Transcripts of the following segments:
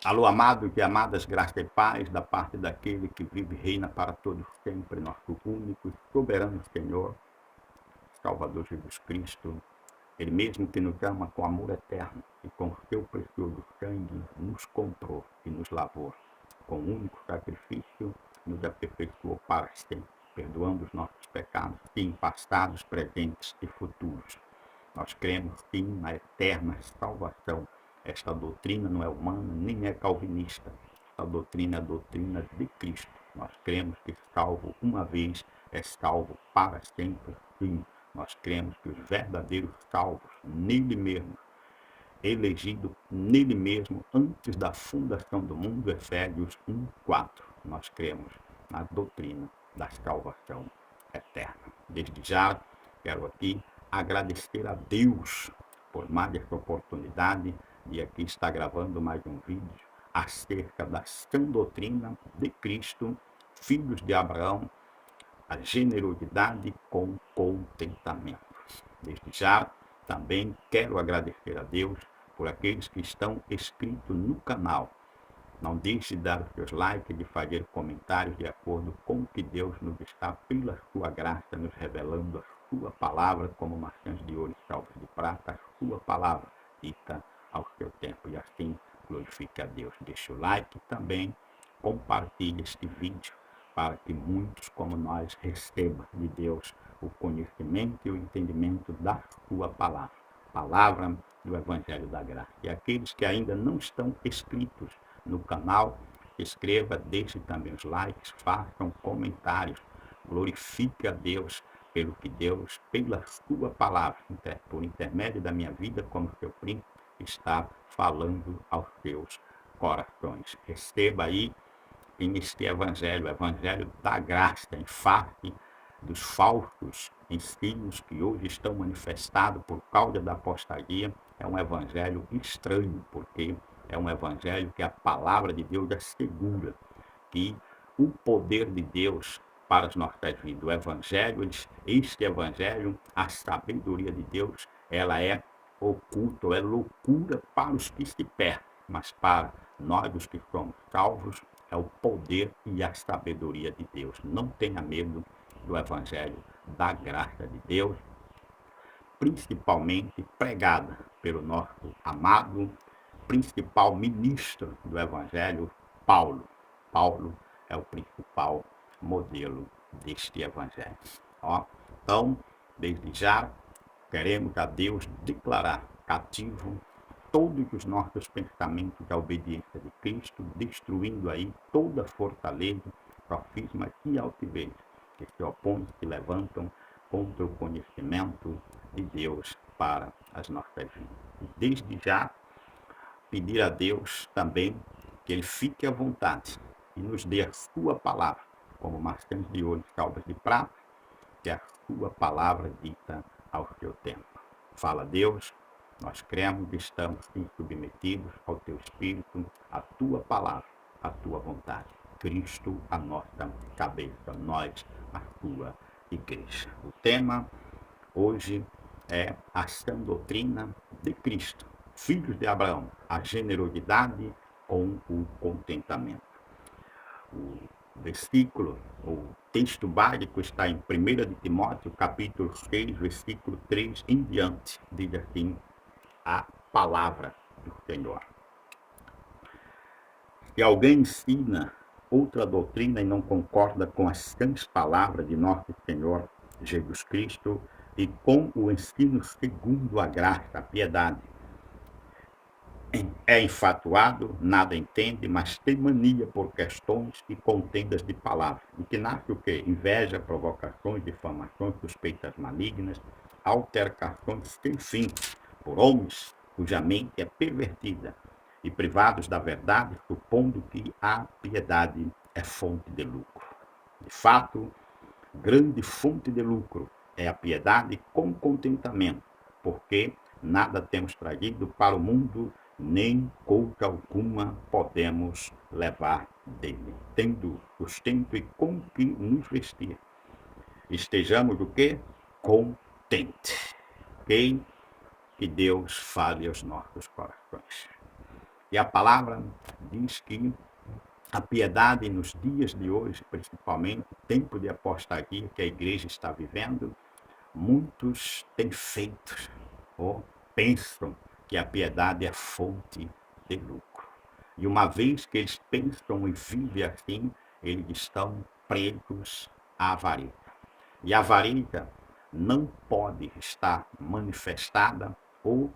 Alô, amados e amadas, graça e paz da parte daquele que vive e reina para todos sempre, nosso único e soberano Senhor, Salvador Jesus Cristo, Ele mesmo que nos ama com amor eterno e com seu precioso sangue nos comprou e nos lavou. Com o único sacrifício, nos aperfeiçoou para sempre, perdoando os nossos pecados, sim, passados, presentes e futuros. Nós cremos, sim, na eterna salvação. Esta doutrina não é humana, nem é calvinista. Esta doutrina é a doutrina de Cristo. Nós cremos que salvo uma vez é salvo para sempre, sim. Nós cremos que os verdadeiros salvos, nele mesmo, elegido nele mesmo antes da fundação do mundo, Efésios 1:4. Nós cremos na doutrina da salvação eterna. Desde já, quero aqui agradecer a Deus por mais essa oportunidade de aqui estar gravando mais um vídeo acerca da sã doutrina de Cristo, filhos de Abraão, a generosidade com contentamento. Desde já, também quero agradecer a Deus por aqueles que estão inscritos no canal. Não deixe de dar os seus likes e de fazer comentários de acordo com o que Deus nos está, pela sua graça, nos revelando a sua palavra, como maçãs de ouro e salvas de prata, a sua palavra dita ao seu tempo. E assim, glorifique a Deus. Deixe o like e também compartilhe este vídeo para que muitos como nós recebam de Deus o conhecimento e o entendimento da sua palavra. Palavra do Evangelho da Graça. E aqueles que ainda não estão inscritos no canal, escreva, deixe também os likes, façam comentários, glorifique a Deus pelo que Deus, pela sua palavra, por intermédio da minha vida como seu príncipe, está falando aos seus corações. Receba aí neste evangelho, o evangelho da graça, em face dos falsos ensinos que hoje estão manifestados por causa da apostasia. É um evangelho estranho, porque é um evangelho que a palavra de Deus assegura que o poder de Deus para as nossas vidas, o evangelho, este evangelho, a sabedoria de Deus, ela é oculta, é loucura para os que se perdem, mas para nós, os que somos salvos, é o poder e a sabedoria de Deus. Não tenha medo do evangelho da graça de Deus, principalmente pregada pelo nosso amado principal ministro do evangelho, Paulo. Paulo é o principal modelo deste evangelho. Então, desde já, queremos a Deus declarar cativo todos os nossos pensamentos da obediência de Cristo, destruindo aí toda fortaleza, sofisma e altivez que se opõem, se levantam contra o conhecimento de Deus para as nossas vidas. E desde já, pedir a Deus também que Ele fique à vontade e nos dê a sua palavra, como maçãs de ouro e salvas de prata, que é a sua palavra dita ao seu tempo. Fala Deus, nós cremos e estamos sim submetidos ao teu Espírito, à tua palavra, à tua vontade. Cristo, a nossa cabeça, nós, a tua igreja. O tema hoje é a sã doutrina de Cristo, filhos de Abraão, a generosidade com o contentamento. O versículo, o texto básico está em 1 de Timóteo, capítulo 6, versículo 3 em diante. Diz assim a palavra do Senhor. Se alguém ensina outra doutrina e não concorda com as sãs palavras de nosso Senhor Jesus Cristo e com o ensino segundo a graça, a piedade, é enfatuado, nada entende, mas tem mania por questões e contendas de palavras. E que nasce o quê? Inveja, provocações, difamações, suspeitas malignas, altercações sem fim, por homens cuja mente é pervertida e privados da verdade, supondo que a piedade é fonte de lucro. De fato, grande fonte de lucro é a piedade com contentamento, porque nada temos trazido para o mundo, nem coisa alguma podemos levar dele, tendo sustento e com que nos vestir. Estejamos o quê? Contente. Ok? Que Deus fale aos nossos corações. E a palavra diz que a piedade nos dias de hoje, principalmente, tempo de apostasia que a igreja está vivendo, muitos têm feito ou pensam que a piedade é fonte de lucro. E uma vez que eles pensam e vivem assim, eles estão pregos à avareza. E a avareza não pode estar manifestada ou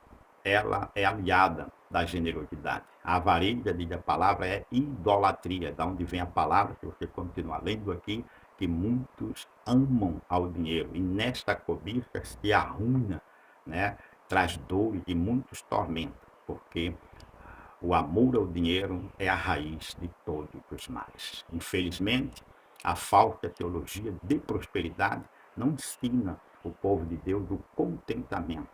ela é aliada da generosidade. A avareza, diz a palavra, é idolatria, da onde vem a palavra, se você continuar lendo aqui, que muitos amam ao dinheiro, e nesta cobiça se arruina, né? Traz dor e muitos tormentos, porque o amor ao dinheiro é a raiz de todos os males. Infelizmente, a falsa teologia de prosperidade não ensina o povo de Deus o contentamento,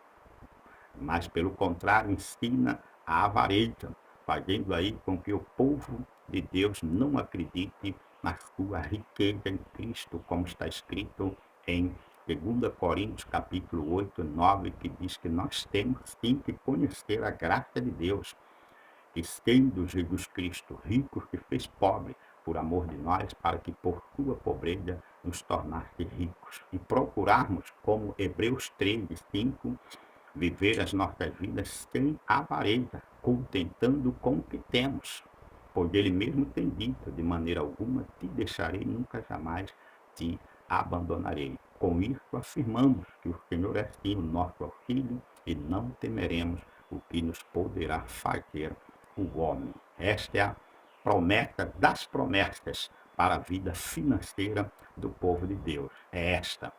mas, pelo contrário, ensina a avareza, fazendo aí com que o povo de Deus não acredite na sua riqueza em Cristo, como está escrito em 2 Coríntios, capítulo 8, 9, que diz que nós temos sim que conhecer a graça de Deus, que sendo Jesus Cristo rico, se fez pobre por amor de nós, para que por sua pobreza nos tornasse ricos. E procurarmos, como Hebreus 13, 5, viver as nossas vidas sem avareza, contentando com o que temos. Pois ele mesmo tem dito, de maneira alguma te deixarei, nunca jamais te abandonarei. Com isso afirmamos que o Senhor é sim o nosso auxílio e não temeremos o que nos poderá fazer o homem. Esta é a promessa das promessas para a vida financeira do povo de Deus. É esta: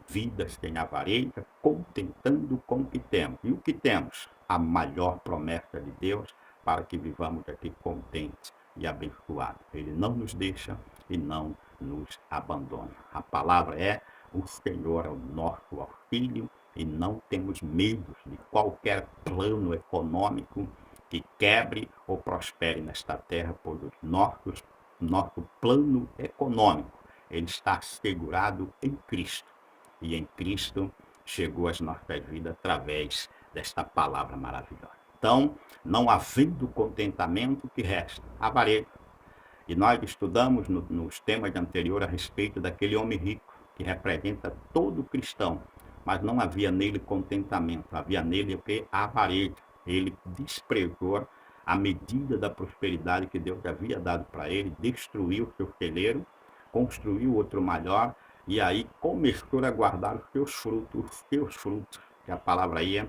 vidas sem avareza, contentando com o que temos. E o que temos? A maior promessa de Deus para que vivamos aqui contentes e abençoados. Ele não nos deixa e não nos abandona. A palavra é: o Senhor é o nosso auxílio e não temos medo de qualquer plano econômico que quebre ou prospere nesta terra, pois nosso plano econômico ele está assegurado em Cristo. E em Cristo chegou às nossas vidas através desta palavra maravilhosa. Então, não havendo contentamento, o que resta? Avareza. E nós estudamos nos temas anteriores a respeito daquele homem rico, que representa todo cristão, mas não havia nele contentamento, havia nele o que? Avareza. Ele desprezou a medida da prosperidade que Deus havia dado para ele, destruiu o seu celeiro, construiu outro maior, e aí começou a guardar os seus frutos, que a palavra aí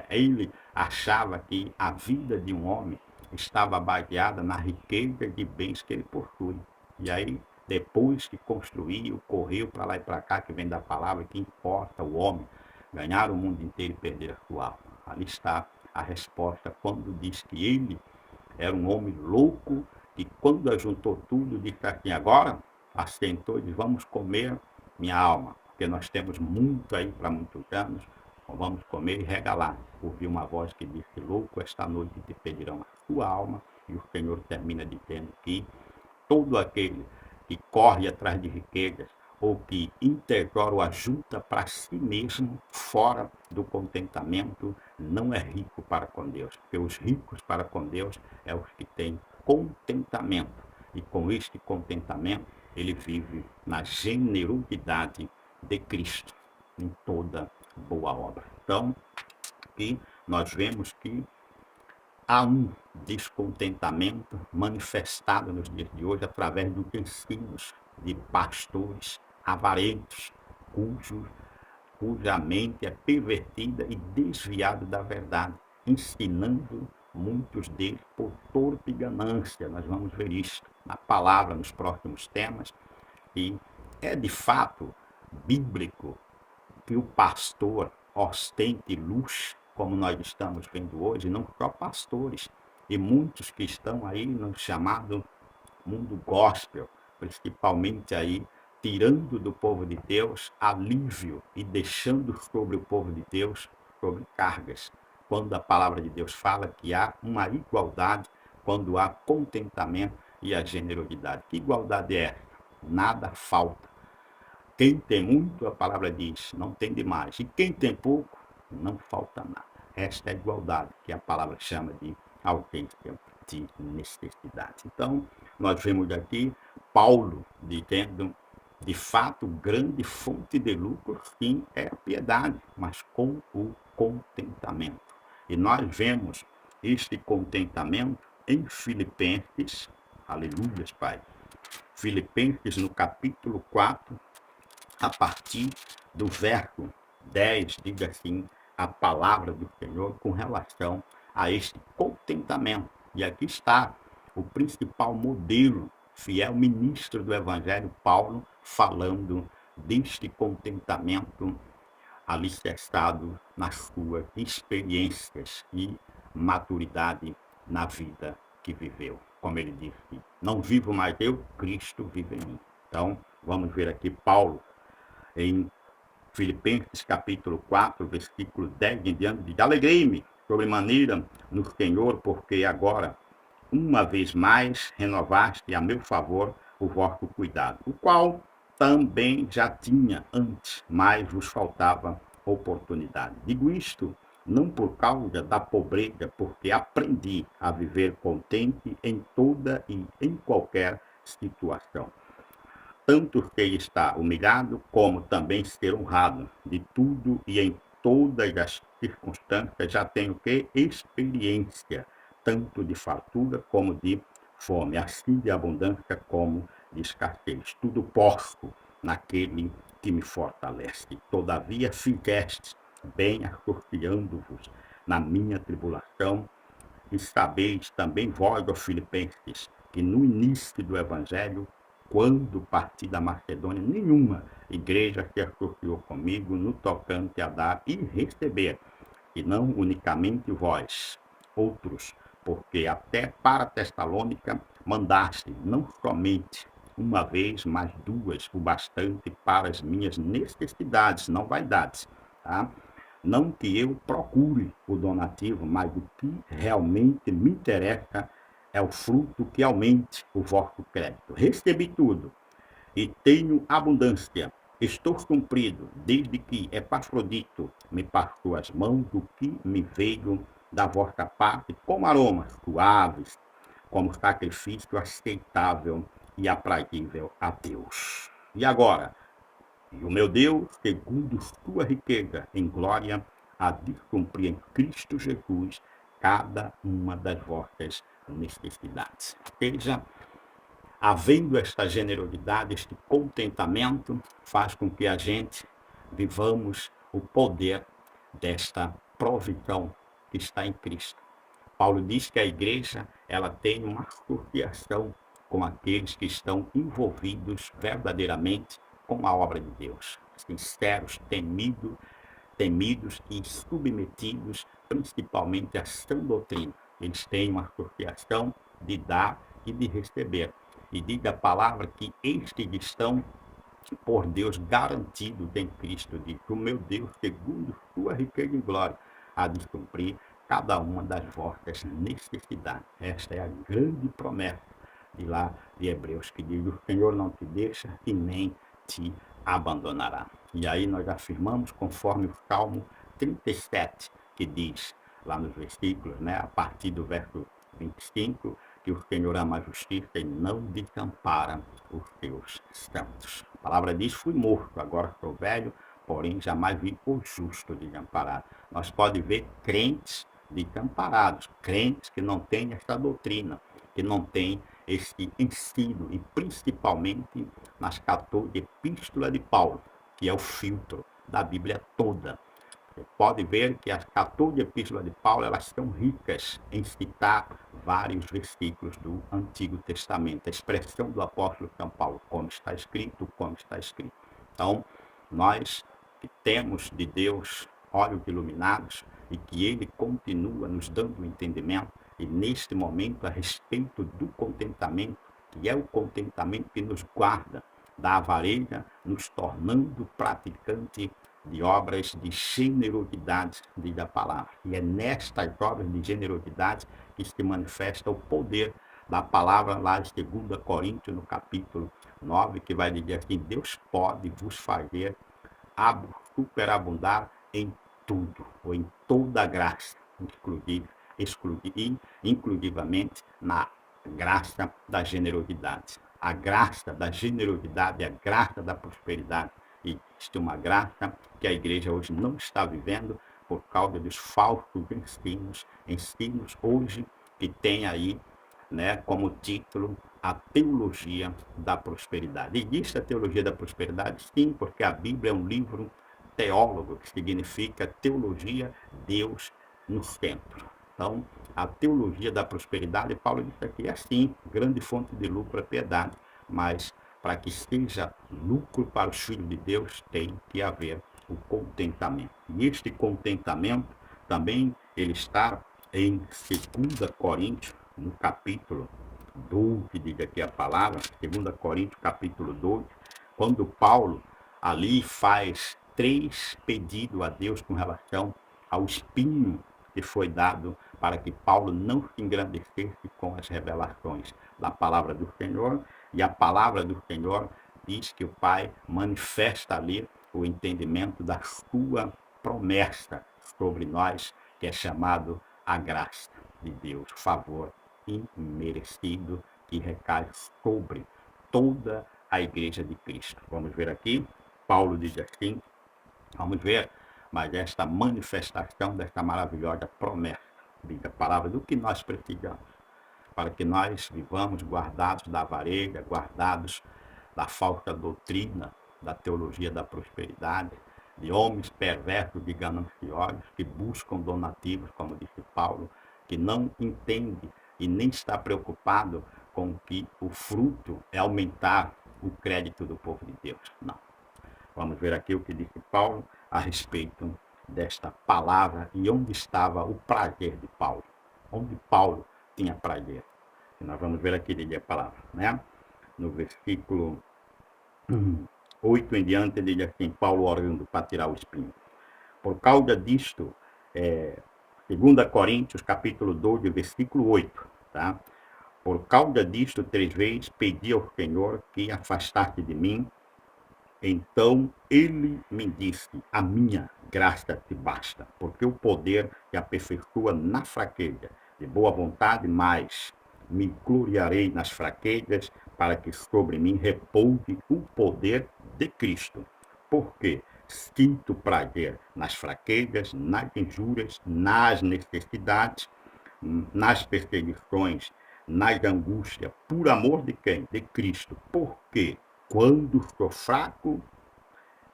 ele achava que a vida de um homem estava baseada na riqueza de bens que ele possui. E aí, depois que construiu, correu para lá e para cá, que vem da palavra, que importa o homem ganhar o mundo inteiro e perder a sua alma. Ali está a resposta quando diz que ele era um homem louco, que quando ajuntou tudo, disse assim: agora assentou e disse: vamos comer minha alma, porque nós temos muito aí para muitos anos, então vamos comer e regalar. Ouvi uma voz que disse: louco, esta noite te pedirão a sua alma, e o Senhor termina dizendo que todo aquele que corre atrás de riquezas ou que integra ou ajunta para si mesmo, fora do contentamento, não é rico para com Deus. Porque os ricos para com Deus é os que têm contentamento. E com este contentamento, ele vive na generosidade de Cristo, em toda boa obra. Então, aqui nós vemos que há um descontentamento manifestado nos dias de hoje através dos ensinos de pastores avarentos, cuja mente é pervertida e desviada da verdade, ensinando muitos deles por torpe ganância. Nós vamos ver isso na palavra nos próximos temas, e é de fato bíblico que o pastor ostente luz, como nós estamos vendo hoje, não só pastores, e muitos que estão aí no chamado mundo gospel, principalmente aí, tirando do povo de Deus alívio e deixando sobre o povo de Deus sobre cargas. Quando a palavra de Deus fala que há uma igualdade, quando há contentamento e a generosidade. Que igualdade é essa? Nada falta. Quem tem muito, a palavra diz, não tem demais. E quem tem pouco, não falta nada. Esta é a igualdade que a palavra chama de ausência de necessidade. Então, nós vemos aqui Paulo dizendo, de fato, grande fonte de lucro, sim, é a piedade, mas com o contentamento. E nós vemos este contentamento em Filipenses, aleluia, Pai. Filipenses, no capítulo 4, a partir do verso 10, diga assim, a palavra do Senhor com relação a este contentamento. E aqui está o principal modelo, fiel ministro do Evangelho, Paulo, falando deste contentamento alicerçado nas suas experiências e maturidade na vida que viveu. Como ele disse, não vivo mais eu, Cristo vive em mim. Então, vamos ver aqui Paulo em Filipenses capítulo 4, versículo 10 em diante, diz: alegrei-me sobremaneira no Senhor, porque agora, uma vez mais, renovaste a meu favor o vosso cuidado, o qual também já tinha antes, mas vos faltava oportunidade. Digo isto não por causa da pobreza, porque aprendi a viver contente em toda e em qualquer situação, tanto ser estar humilhado, como também ser honrado. De tudo e em todas as circunstâncias já tenho que experiência, tanto de fartura como de fome, assim de abundância como de escassez. Tudo posso naquele que me fortalece. Todavia fizeste bem associando-vos na minha tribulação, e sabeis também vós, ó Filipenses, que no início do Evangelho, quando parti da Macedônia, nenhuma igreja se associou comigo no tocante a dar e receber, e não unicamente vós, outros, porque até para Tessalônica mandaste, não somente uma vez, mas duas, o bastante para as minhas necessidades, não vaidades, tá? Não que eu procure o donativo, mas o que realmente me interessa é o fruto que aumente o vosso crédito. Recebi tudo e tenho abundância. Estou cumprido, desde que Epafrodito me passou as mãos, o que me veio da vossa parte como aromas suaves, como sacrifício aceitável e aprazível a Deus. E agora, e o meu Deus, segundo sua riqueza em glória, há de cumprir em Cristo Jesus cada uma das vossas necessidades. Seja, havendo esta generosidade, este contentamento, faz com que a gente vivamos o poder desta provisão que está em Cristo. Paulo diz que a igreja ela tem uma associação com aqueles que estão envolvidos verdadeiramente com a obra de Deus, sinceros, temidos e submetidos principalmente à sã doutrina. Eles têm uma associação de dar e de receber. E diz a palavra que estes estão por Deus garantidos em Cristo, diz: o meu Deus, segundo sua riqueza em glória, há de cumprir cada uma das vossas necessidades. Esta é a grande promessa de lá de Hebreus, que diz: o Senhor não te deixa e nem te abandonará. E aí nós afirmamos, conforme o Salmo 37, que diz lá nos versículos, né, a partir do verso 25, que o Senhor ama a justiça e não desampara os seus santos. A palavra diz: fui morto, agora sou velho, porém jamais vi o justo desamparado. Nós podemos ver crentes desamparados, crentes que não têm essa doutrina, que não têm esse ensino, e principalmente nas 14 epístolas de Paulo, que é o filtro da Bíblia toda. Você pode ver que as 14 epístolas de Paulo, elas são ricas em citar vários versículos do Antigo Testamento, a expressão do apóstolo São Paulo, como está escrito, como está escrito. Então, nós que temos de Deus olhos iluminados e que Ele continua nos dando o entendimento, e neste momento a respeito do contentamento, que é o contentamento que nos guarda da avareza, nos tornando praticante de obras de generosidade, diz a palavra. E é nestas obras de generosidade que se manifesta o poder da palavra lá em 2 Coríntios, no capítulo 9, que vai dizer assim: Deus pode vos fazer superabundar em tudo, ou em toda a graça, inclusive inclusivamente na graça da generosidade. A graça da generosidade é a graça da prosperidade. E existe uma graça que a igreja hoje não está vivendo por causa dos falsos ensinos hoje que tem aí, né, como título a teologia da prosperidade. Existe a teologia da prosperidade? Sim, porque a Bíblia é um livro teólogo, que significa teologia, Deus no centro. Então, a teologia da prosperidade, Paulo disse aqui, é sim, grande fonte de lucro é piedade, mas para que seja lucro para os filhos de Deus, tem que haver o contentamento. E este contentamento também ele está em 2 Coríntios, no capítulo 12, diz aqui a palavra, 2 Coríntios, capítulo 12, quando Paulo ali faz 3 pedidos a Deus com relação ao espinho que foi dado para que Paulo não se engrandecesse com as revelações da palavra do Senhor. E a palavra do Senhor diz que o Pai manifesta ali o entendimento da sua promessa sobre nós, que é chamado a graça de Deus, favor imerecido que recai sobre toda a igreja de Cristo. Vamos ver aqui, Paulo diz assim, vamos ver, mas esta manifestação desta maravilhosa promessa, diz a palavra, do que nós precisamos, para que nós vivamos guardados da avareza, guardados da falsa doutrina, da teologia da prosperidade, de homens perversos e gananciosos que buscam donativos, como disse Paulo, que não entende e nem está preocupado com que o fruto é aumentar o crédito do povo de Deus. Não. Vamos ver aqui o que disse Paulo a respeito desta palavra e onde estava o prazer de Paulo. Onde Paulo tinha prazer. E nós vamos ver aqui, diz a palavra, né? No versículo 8 em diante, ele diz assim, Paulo orando para tirar o espinho. Por causa disto, 2 Coríntios, capítulo 12, versículo 8, tá? Por causa disto, 3 vezes pedi ao Senhor que afastasse de mim. Então ele me disse, a minha graça te basta, porque o poder se aperfeiçoa na fraqueza. De boa vontade, mas me gloriarei nas fraquezas, para que sobre mim repouse o poder de Cristo. Porque sinto prazer nas fraquezas, nas injúrias, nas necessidades, nas perseguições, nas angústias, por amor de quem? De Cristo. Porque quando estou fraco,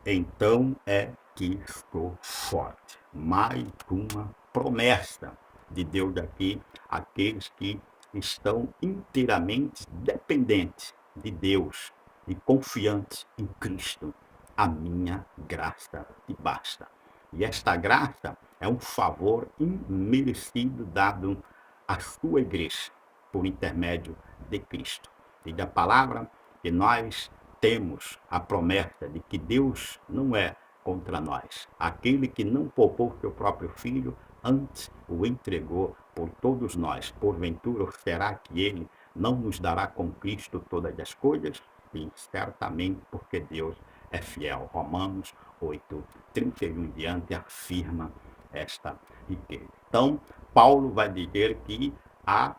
então é que estou forte. Mais uma promessa de Deus aqui, aqueles que estão inteiramente dependentes de Deus e confiantes em Cristo. A minha graça te basta. E esta graça é um favor imerecido dado à sua igreja por intermédio de Cristo. E da palavra que nós temos a promessa de que Deus não é contra nós. Aquele que não poupou seu próprio filho, antes o entregou por todos nós. Porventura, será que ele não nos dará com Cristo todas as coisas? Sim, certamente, porque Deus é fiel. Romanos 8, 31 em diante afirma esta riqueza. Então, Paulo vai dizer que a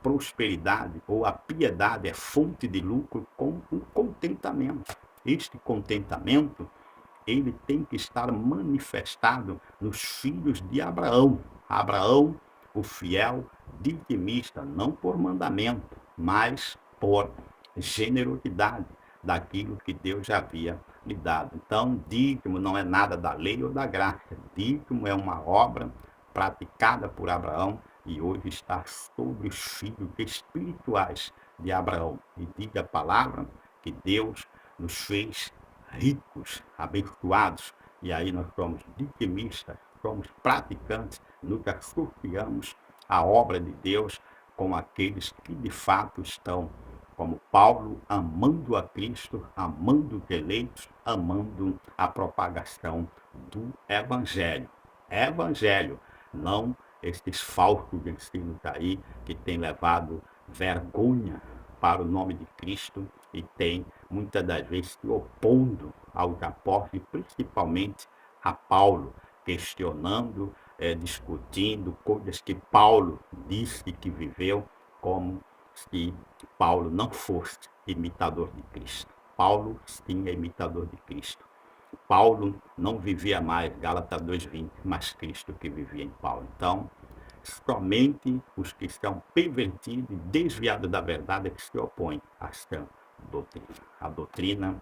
prosperidade ou a piedade é fonte de lucro com o contentamento. Este contentamento, ele tem que estar manifestado nos filhos de Abraão. Abraão, o fiel dizimista, não por mandamento, mas por generosidade daquilo que Deus já havia lhe dado. Então, dízimo não é nada da lei ou da graça. Dízimo é uma obra praticada por Abraão e hoje está sobre os filhos espirituais de Abraão. E diz a palavra que Deus nos fez ricos, abençoados, e aí nós somos dizimistas, somos praticantes, nos associamos à obra de Deus com aqueles que de fato estão, como Paulo, amando a Cristo, amando os eleitos, amando a propagação do Evangelho. Evangelho, não estes falsos ensinos aí que têm levado vergonha para o nome de Cristo e tem muitas das vezes se opondo aos apóstolos, principalmente a Paulo, questionando discutindo coisas que Paulo disse que viveu, como se Paulo não fosse imitador de Cristo. Paulo, sim, é imitador de Cristo. Paulo não vivia mais, Gálatas 2:20, mas Cristo que vivia em Paulo. Então, somente os que estão pervertidos e desviados da verdade é que se opõem a esta doutrina. A doutrina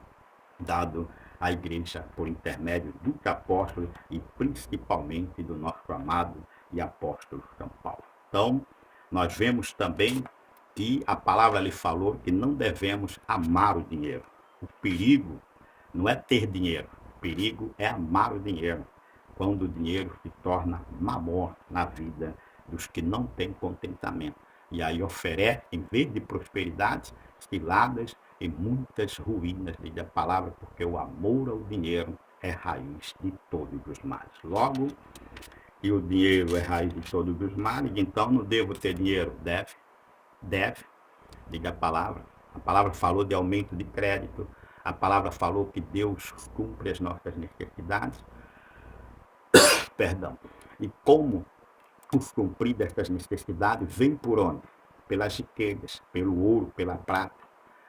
dada à igreja por intermédio dos apóstolos e principalmente do nosso amado e apóstolo São Paulo. Então, nós vemos também que a palavra lhe falou que não devemos amar o dinheiro. O perigo não é ter dinheiro, o perigo é amar o dinheiro, quando o dinheiro se torna mamor na vida dos que não têm contentamento. E aí oferece, em vez de prosperidade, ciladas e muitas ruínas, diz a palavra, porque o amor ao dinheiro é raiz de todos os males. Logo, e o dinheiro é raiz de todos os males, então não devo ter dinheiro? Deve, diga a palavra. A palavra falou de aumento de crédito, a palavra falou que Deus cumpre as nossas necessidades, perdão. E como os cumprir destas necessidades vem por onde? Pelas riquezas, pelo ouro, pela prata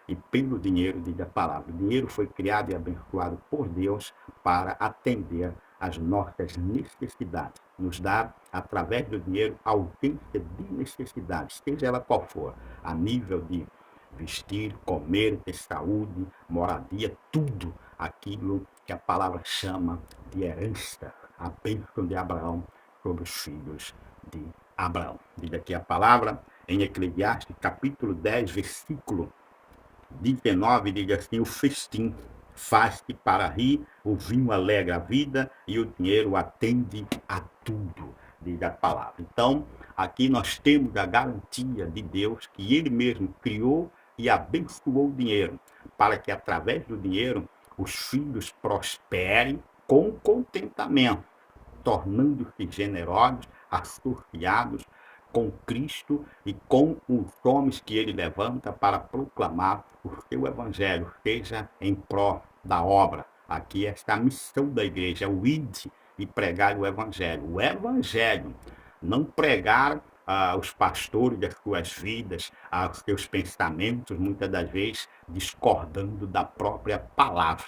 e pelo dinheiro, diz a palavra. O dinheiro foi criado e abençoado por Deus para atender às nossas necessidades, nos dar, através do dinheiro, ausência de necessidades, seja ela qual for, a nível de vestir, comer, ter saúde, moradia, tudo aquilo que a palavra chama de herança, a bênção de Abraão sobre os filhos de Abraão. Diz aqui a palavra em Eclesiastes, capítulo 10, versículo 19, diz assim: o festim faz-se para rir, o vinho alegra a vida e o dinheiro atende a tudo, diz a palavra. Então, aqui nós temos a garantia de Deus que Ele mesmo criou e abençoou o dinheiro, para que através do dinheiro os filhos prosperem com contentamento, tornando-se generosos, associados com Cristo e com os homens que ele levanta para proclamar o seu evangelho, seja em pró da obra. Aqui esta é a missão da igreja, o ide e pregar o evangelho. O evangelho, não pregar os pastores das suas vidas, os seus pensamentos, muitas das vezes discordando da própria palavra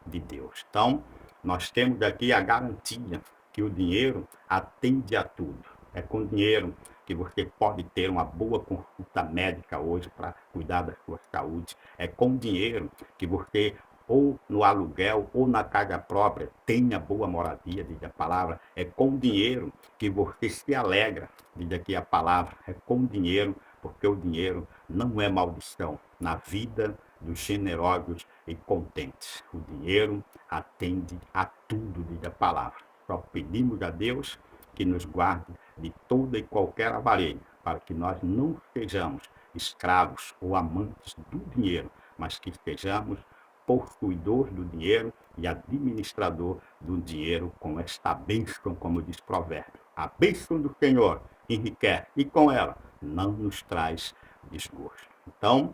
de Deus. Então, nós temos aqui a garantia que o dinheiro atende a tudo. É com dinheiro que você pode ter uma boa consulta médica hoje para cuidar da sua saúde. É com dinheiro que você, ou no aluguel ou na casa própria, tenha boa moradia, diz a palavra. É com dinheiro que você se alegra, diz aqui a palavra. É com dinheiro, porque o dinheiro não é maldição na vida dos generosos e contentes. O dinheiro atende a tudo, diz a palavra. Só pedimos a Deus que nos guarde de toda e qualquer avarenha, para que nós não sejamos escravos ou amantes do dinheiro, mas que sejamos possuidores do dinheiro e administrador do dinheiro com esta bênção, como diz Provérbio. A bênção do Senhor enriquece e com ela não nos traz desgosto. Então,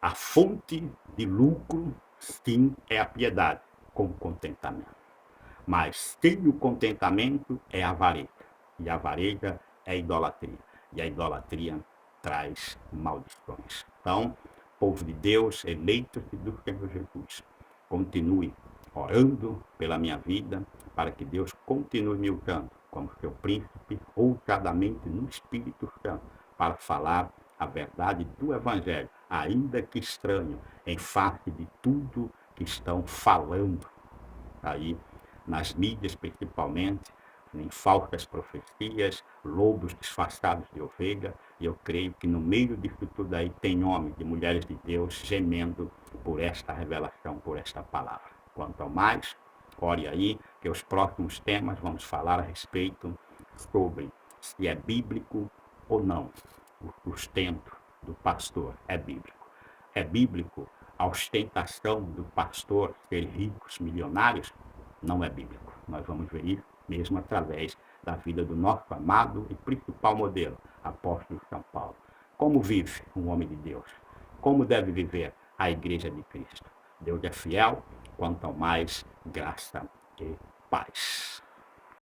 a fonte de lucro, sim, é a piedade, com contentamento. Mas sem o contentamento é avareza. E a avareza é idolatria. E a idolatria traz maldições. Então, povo de Deus, eleitos do Senhor Jesus, continue orando pela minha vida, para que Deus continue me usando como seu príncipe, ousadamente no Espírito Santo, para falar a verdade do Evangelho, ainda que estranho, em face de tudo que estão falando aí nas mídias principalmente, em falsas profecias, lobos disfarçados de ovelha, e eu creio que no meio disso tudo aí tem homens e mulheres de Deus gemendo por esta revelação, por esta palavra. Quanto ao mais, ore aí, que os próximos temas vamos falar a respeito sobre se é bíblico ou não. O sustento do pastor é bíblico. É bíblico a ostentação do pastor ser ricos, milionários? Não é bíblico. Nós vamos ver isso mesmo através da vida do nosso amado e principal modelo, apóstolo São Paulo. Como vive um homem de Deus? Como deve viver a igreja de Cristo? Deus é fiel, quanto ao mais, graça e paz.